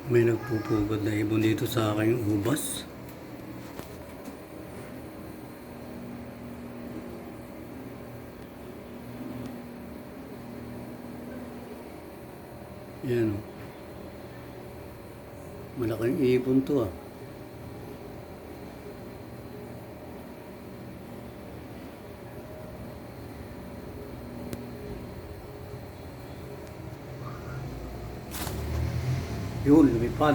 May nagpupugad na ibon dito sa aking ubas. Yan o. Malaking ibon to ah. Yun, lumipad.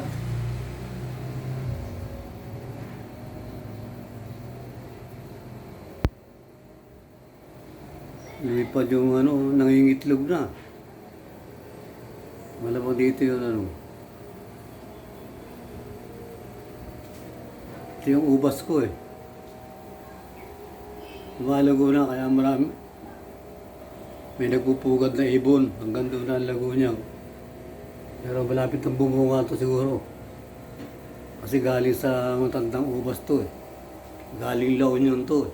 Lumipad yung nangingitlog na. Malamang dito yung Ito yung ubas ko eh. Lumalago na kaya marami. May nagpupugad na ibon. Hanggang doon na ang lago niya. Pero malapit ng bumunga to siguro. Kasi galing sa matandang ubas to eh. Galing La Union to eh.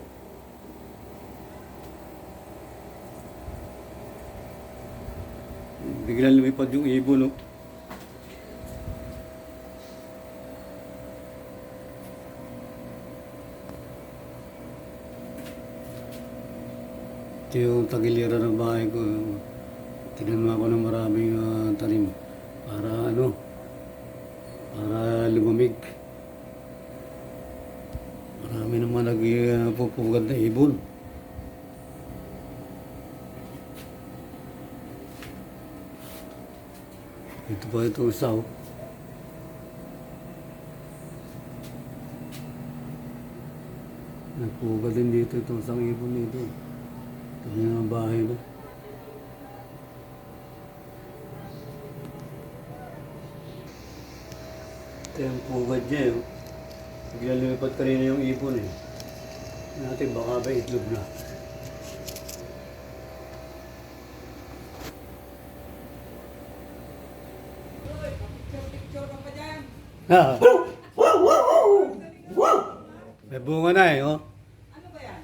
Biglang lumipad yung ibon no. Ito yung tagiliran ng bahay ko. Tinanong ako ng maraming tanim. Para para lumamig. Marami naman nagpupugad na ibon. Ito pa itong isa oh. Nagpugad din dito itong isang ibon dito. Ito yung bahay na. Ito yung pugad niya eh. Biglang lumipad kanina yung ibon eh. Natin baka ba itlog na. Ah. May bunga na eh, oh. Ano ba yan?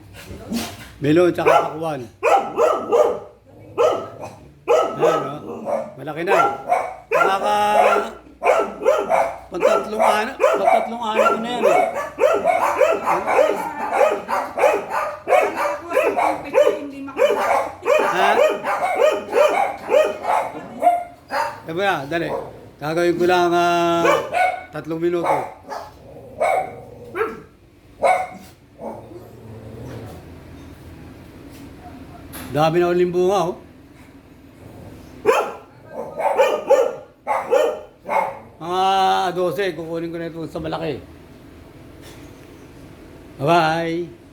Melon tsaka pakwan. Ayan, oh. Malaki na eh. Pagtatlong ano na yan eh. Ha? Diba yan, dali. Gagawin ko lang 3 minuto. Dami na uling bunga, oh. Mga 12, kukunin ko na ito sa malaki. Bye-bye!